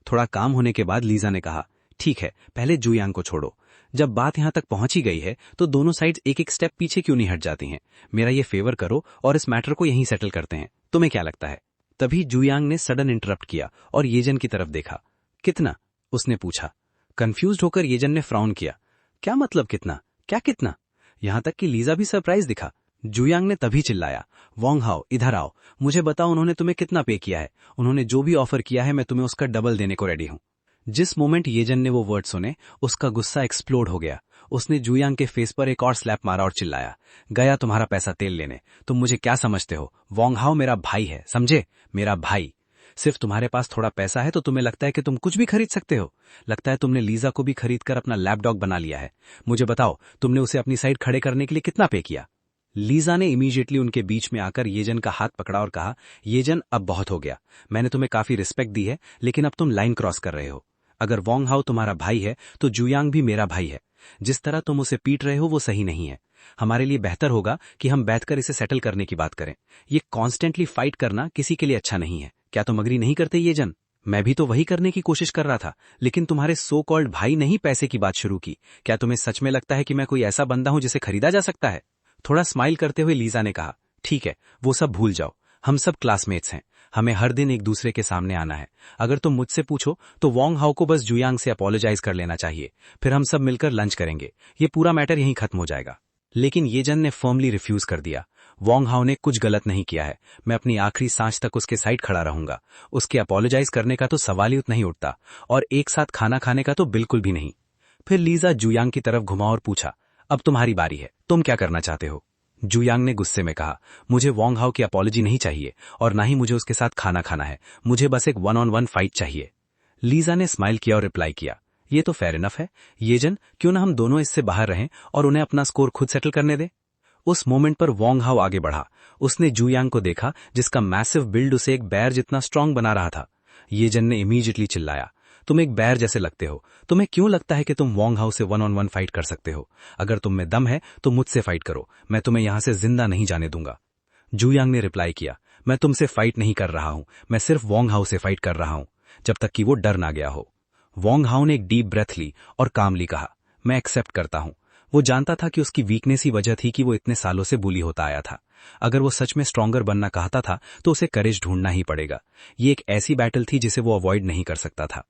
थोड़ा काम होने के बाद लीजा ने कहा, ठीक है पहले जूयांग को छोड़ो। जब बात यहां तक पहुंची गई है तो दोनों साइड्स एक एक स्टेप पीछे क्यों नहीं हट जाती हैं। मेरा ये फेवर करो और इस मैटर को यहीं सेटल करते हैं, तुम्हें क्या लगता है। तभी जूयांग ने सडन इंटरप्ट किया और येजन की तरफ देखा। कितना, उसने पूछा। कंफ्यूज्ड होकर येजन ने फ्राउन किया, क्या मतलब कितना, क्या कितना। यहां तक कि लीजा भी सरप्राइज दिखा। जूयांग ने तभी चिल्लाया, वोंग हाओ इधर आओ, मुझे बताओ उन्होंने तुम्हें कितना पे किया है। उन्होंने जो भी ऑफर किया है मैं तुम्हें उसका डबल देने को रेडी हूं। जिस मोमेंट येजन ने वो वर्ड सुने उसका गुस्सा एक्सप्लोड हो गया। उसने जूयांग के फेस पर एक और स्लैप मारा और चिल्लाया, गया तुम्हारा पैसा तेल लेने। तुम मुझे क्या समझते हो, वोंग हाओ मेरा भाई है, समझे, मेरा भाई। सिर्फ तुम्हारे पास थोड़ा पैसा है तो तुम्हें लगता है कि तुम कुछ भी खरीद सकते हो। लगता है तुमने लीजा को भी खरीदकर अपना लैपडॉग बना लिया है। मुझे बताओ तुमने उसे अपनी साइड खड़े करने के लिए कितना पे किया। लीजा ने इमीडिएटली उनके बीच में आकर येजन का हाथ पकड़ा और कहा, येजन अब बहुत हो गया, मैंने तुम्हें काफी रिस्पेक्ट दी है लेकिन अब तुम लाइन क्रॉस कर रहे हो। अगर वोंग हाओ तुम्हारा भाई है तो जूयांग भी मेरा भाई है। जिस तरह तुम उसे पीट रहे हो वो सही नहीं है। हमारे लिए बेहतर होगा कि हम बैठकर इसे सेटल करने की बात करें। ये कॉन्स्टेंटली फाइट करना किसी के लिए अच्छा नहीं है। क्या तुम अग्री नहीं करते येजन। मैं भी तो वही करने की कोशिश कर रहा था, लेकिन तुम्हारे सो कॉल्ड भाई ने ही पैसे की बात शुरू की। क्या तुम्हें सच में लगता है कि मैं कोई ऐसा बंदा हूं जिसे खरीदा जा सकता है। थोड़ा स्माइल करते हुए लीजा ने कहा, ठीक है वो सब भूल जाओ, हम सब क्लासमेट्स हैं, हमें हर दिन एक दूसरे के सामने आना है। अगर तुम मुझसे पूछो तो वोंग हाओ को बस जूयांग से अपोलोजाइज कर लेना चाहिए, फिर हम सब मिलकर लंच करेंगे, ये पूरा मैटर यहीं खत्म हो जाएगा। लेकिन येजन ने फर्मली रिफ्यूज कर दिया। वोंग हाओ ने कुछ गलत नहीं किया है, मैं अपनी आखिरी सांस तक उसके साइड खड़ा रहूंगा। उसके अपोलोजाइज करने का तो सवाल ही नहीं उठता, और एक साथ खाना खाने का तो बिल्कुल भी नहीं। फिर लीजा जूयांग की तरफ घुमा और पूछा, अब तुम्हारी बारी है, तुम क्या करना चाहते हो। जूयांग ने गुस्से में कहा, मुझे वोंग हाओ की अपॉलॉजी नहीं चाहिए और ना ही मुझे उसके साथ खाना खाना है, मुझे बस एक 1-on-1 फाइट चाहिए। लीजा ने स्माइल किया और रिप्लाई किया, ये तो फेयर इनफ है। ये जन, क्यों ना हम दोनों इससे बाहर रहें और उन्हें अपना स्कोर खुद सेटल करने दें। उस मोमेंट पर वोंग हाओ आगे बढ़ा। उसने जू यांग को देखा, जिसका मैसिव बिल्ड उसे एक बैर जितना स्ट्रांग बना रहा था। ये जन ने इमीडिएटली चिल्लाया, तुम एक बैर जैसे लगते हो। तुम्हें क्यों लगता है कि तुम वोंग हाओ से 1-on-1 फाइट कर सकते हो? अगर तुम में दम है तो मुझसे फाइट करो, मैं तुम्हें यहां से जिंदा नहीं जाने दूंगा। जू यांग ने रिप्लाई किया, मैं तुमसे फाइट नहीं कर रहा हूं, मैं सिर्फ वोंग हाओ से फाइट कर रहा हूं, जब तक कि वो डर ना गया हो। वोंग हाओ ने एक डीप ब्रेथ ली और कामली कहा, मैं एक्सेप्ट करता हूं। वो जानता था कि उसकी वीकनेस ही वजह थी कि वो इतने सालों से बुली होता आया था। अगर वो सच में स्ट्रॉन्गर बनना चाहता था तो उसे करेज ढूंढना ही पड़ेगा। ये एक ऐसी बैटल थी जिसे वो अवॉइड नहीं कर सकता था।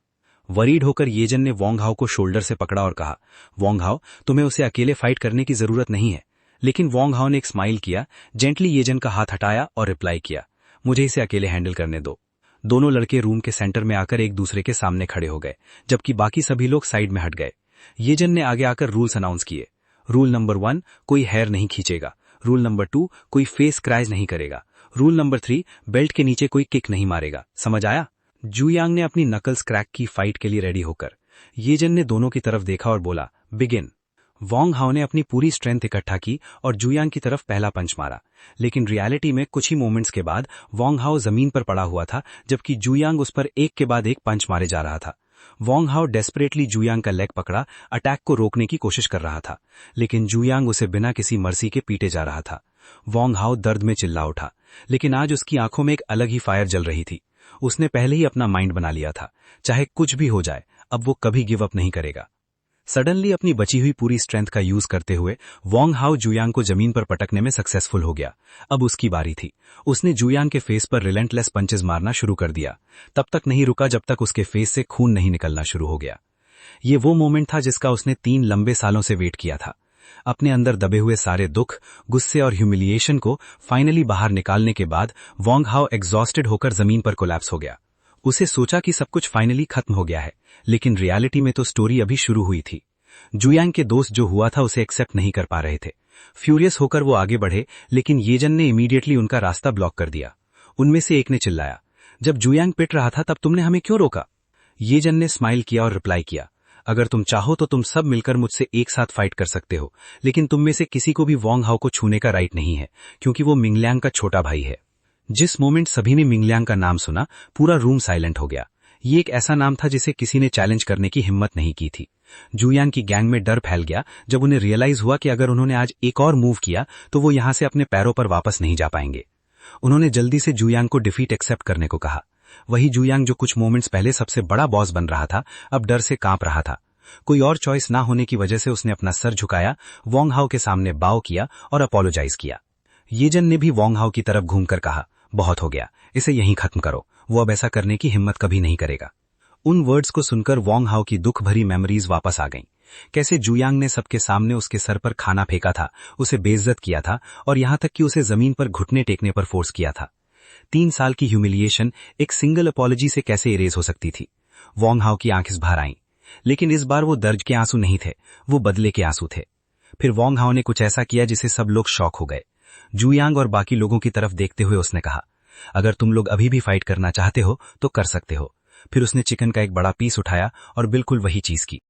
वरीड होकर येजन ने वोंग हाओ को शोल्डर से पकड़ा और कहा, वोंग हाओ, तुम्हें उसे अकेले फाइट करने की जरूरत नहीं है। लेकिन वोंग हाओ ने एक स्माइल किया, जेंटली येजन का हाथ हटाया और रिप्लाई किया, मुझे इसे अकेले हैंडल करने दो। दोनों लड़के रूम के सेंटर में आकर एक दूसरे के सामने खड़े हो गए, जबकि बाकी सभी लोग साइड में हट गए। येजन ने आगे आकर रूल्स अनाउंस किए। रूल नंबर 1, कोई हेयर नहीं खींचेगा। रूल नंबर 2, कोई फेस क्रैच नहीं करेगा। रूल नंबर 3, बेल्ट के नीचे कोई किक नहीं मारेगा। समझ आया? जू यांग ने अपनी नकल्स क्रैक की फाइट के लिए रेडी होकर। येजन ने दोनों की तरफ देखा और बोला, बिगिन। वोंग हाओ ने अपनी पूरी स्ट्रेंथ इकट्ठा की और जू यांग की तरफ पहला पंच मारा। लेकिन रियलिटी में कुछ ही मोमेंट्स के बाद वोंग हाओ जमीन पर पड़ा हुआ था, जबकि जू यांग उस पर एक के बाद एक पंच मारे जा रहा था। वोंग हाओ डेस्परेटली जू यांग का लेग पकड़ा, अटैक को रोकने की कोशिश कर रहा था, लेकिन जू यांग उसे बिना किसी मर्सी के पीटे जा रहा था। वोंग हाओ दर्द में चिल्ला उठा, लेकिन आज उसकी आंखों में एक अलग ही फायर जल रही थी। उसने पहले ही अपना माइंड बना लिया था, चाहे कुछ भी हो जाए, अब वो कभी गिव अप नहीं करेगा। सडनली अपनी बची हुई पूरी स्ट्रेंथ का यूज करते हुए वोंग हाओ जूयांग को जमीन पर पटकने में सक्सेसफुल हो गया। अब उसकी बारी थी। उसने जूयांग के फेस पर रिलेंटलेस पंचेस मारना शुरू कर दिया। तब तक नहीं रुका जब तक उसके फेस से खून नहीं निकलना शुरू हो गया। ये वो मोमेंट था जिसका उसने 3 लंबे सालों से वेट किया था। अपने अंदर दबे हुए सारे दुख, गुस्से और ह्यूमिलिएशन को फाइनली बाहर निकालने के बाद वोंग हाओ एग्जॉस्टेड होकर जमीन पर कोलैप्स हो गया। उसे सोचा कि सब कुछ फाइनली खत्म हो गया है, लेकिन रियलिटी में तो स्टोरी अभी शुरू हुई थी। जूयांग के दोस्त जो हुआ था उसे एक्सेप्ट नहीं कर पा रहे थे। फ्यूरियस होकर वो आगे बढ़े, लेकिन येजन ने इमीडिएटली उनका रास्ता ब्लॉक कर दिया। उनमें से एक ने चिल्लाया, जब जूयांग पिट रहा था तब तुमने हमें क्यों रोका? येजन ने स्माइल किया और रिप्लाई किया, अगर तुम चाहो तो तुम सब मिलकर मुझसे एक साथ फाइट कर सकते हो, लेकिन तुम में से किसी को भी वोंग हाओ को छूने का राइट नहीं है, क्योंकि वो मिंगलियांग का छोटा भाई है। जिस मोमेंट सभी ने मिंगलियांग का नाम सुना, पूरा रूम साइलेंट हो गया। ये एक ऐसा नाम था जिसे किसी ने चैलेंज करने की हिम्मत नहीं की थी। जूयांग की गैंग में डर फैल गया जब उन्हें रियलाइज हुआ कि अगर उन्होंने आज एक और मूव किया तो वो यहां से अपने पैरों पर वापस नहीं जा पाएंगे। उन्होंने जल्दी से जूयांग को डिफीट एक्सेप्ट करने को कहा। वही जूयांग जो कुछ मोमेंट्स पहले सबसे बड़ा बॉस बन रहा था, अब डर से कांप रहा था। कोई और चॉइस ना होने की वजह से उसने अपना सर झुकाया, वोंग हाओ के सामने बाव किया और अपोलोजाइज किया। येजन ने भी वोंग हाओ की तरफ घूमकर कहा, बहुत हो गया, इसे यहीं खत्म करो। वो अब ऐसा करने की हिम्मत कभी नहीं करेगा। उन वर्ड्स को सुनकर वोंग हाओ की दुख भरी मेमोरीज वापस आ गईं। कैसे जूयांग ने सबके सामने उसके सर पर खाना फेंका था, उसे बेइज्जत किया था और यहां तक कि उसे जमीन पर घुटने टेकने पर फोर्स किया था। 3 साल की ह्यूमिलिएशन एक सिंगल अपॉलॉजी से कैसे इरेज हो सकती थी? वोंग हाओ की आंखें भर आईं, लेकिन इस बार वो दर्द के आंसू नहीं थे, वो बदले के आंसू थे। फिर वोंग हाओ ने कुछ ऐसा किया जिसे सब लोग शॉक हो गए। जूयांग और बाकी लोगों की तरफ देखते हुए उसने कहा, अगर तुम लोग अभी भी फाइट करना चाहते हो तो कर सकते हो। फिर उसने चिकन का एक बड़ा पीस उठाया और बिल्कुल वही चीज की।